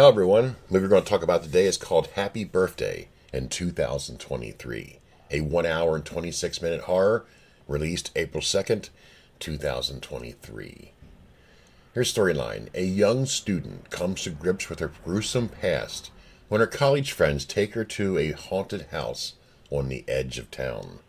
Hello everyone. The movie we're going to talk about today is called Happy Birthday in 2023. A 1 hour and 26-minute horror released April 2nd, 2023. Here's storyline. A young student comes to grips with her gruesome past when her college friends take her to a haunted house on the edge of town.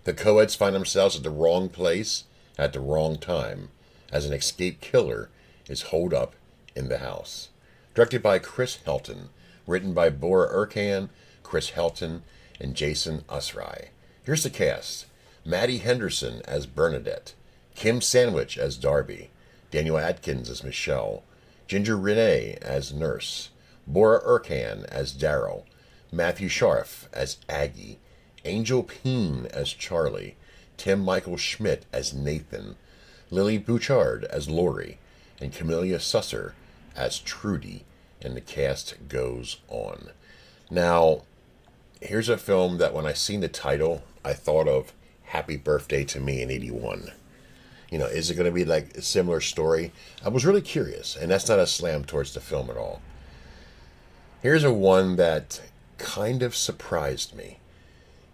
The co-eds find themselves at the wrong place at the wrong time as an escaped killer is holed up in the house. Directed by Chris Helton, written by Bora Ercan, Chris Helton, and Jason Usrai. Here's the cast. Maddie Henderson as Bernadette, Kim Sandwich as Darby, Daniel Atkins as Michelle, Ginger Renee as Nurse, Bora Ercan as Daryl, Matthew Scharf as Aggie, Angel Peen as Charlie, Tim Michael Schmidt as Nathan, Lily Bouchard as Lori, and Camelia Susser as Trudy, and the cast goes on. Now, here's a film that when I seen the title, I thought of Happy Birthday to Me in 81. You know, is it going to be like a similar story? I was really curious, and that's not a slam towards the film at all. Here's a one that kind of surprised me.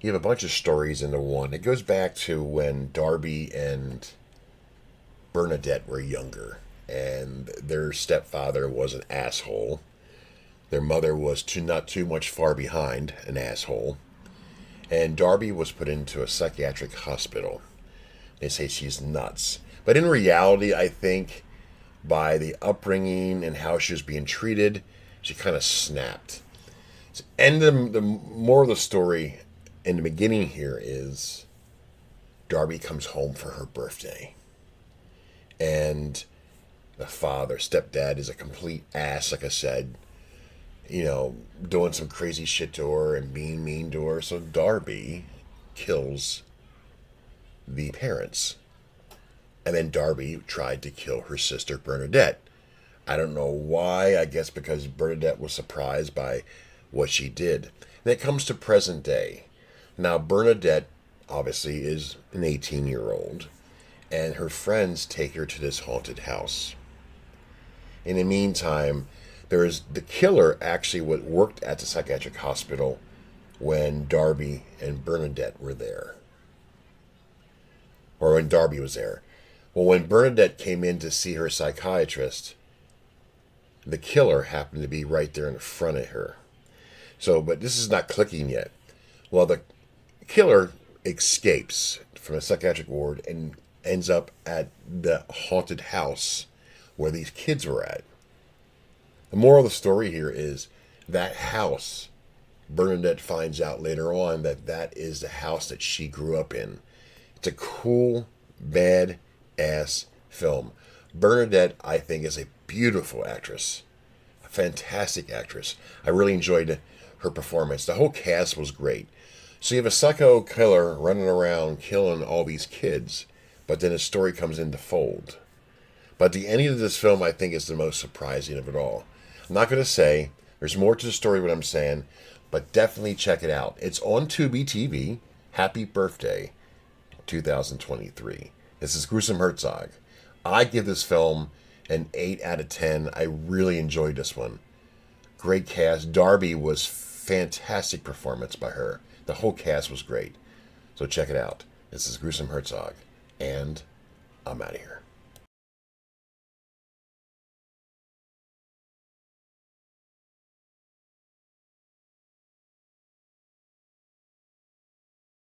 You have a bunch of stories in the one. It goes back to when Darby and Bernadette were younger, and their stepfather was an asshole. Their mother was not too much far behind, an asshole. And Darby was put into a psychiatric hospital. They say she's nuts. But in reality, I think by the upbringing and how she was being treated, she kind of snapped. And the more of the story in the beginning here is Darby comes home for her birthday. And the father, stepdad, is a complete ass, like I said. You know, doing some crazy shit to her and being mean to her. So Darby kills the parents. And then Darby tried to kill her sister Bernadette. I don't know why. I guess because Bernadette was surprised by what she did. And it comes to present day. Now, Bernadette, obviously, is an 18-year-old. And her friends take her to this haunted house. In the meantime, there's the killer actually worked at the psychiatric hospital when Darby and Bernadette were there. Or when Darby was there. Well, when Bernadette came in to see her psychiatrist, the killer happened to be right there in front of her. So, but this is not clicking yet. Well, the killer escapes from a psychiatric ward and ends up at the haunted house where these kids were at. The moral of the story here is that house, Bernadette finds out later on that is the house that she grew up in. It's a cool, bad-ass film. Bernadette, I think, is a beautiful actress. A fantastic actress. I really enjoyed her performance. The whole cast was great. So you have a psycho killer running around killing all these kids, but then a story comes into fold. But the ending of this film, I think, is the most surprising of it all. I'm not going to say. There's more to the story what I'm saying, but definitely check it out. It's on Tubi TV. Happy Birthday 2023. This is Gruesome Herzog. I give this film an 8 out of 10. I really enjoyed this one. Great cast. Darby was fantastic performance by her. The whole cast was great. So check it out. This is Gruesome Herzog. And I'm out of here.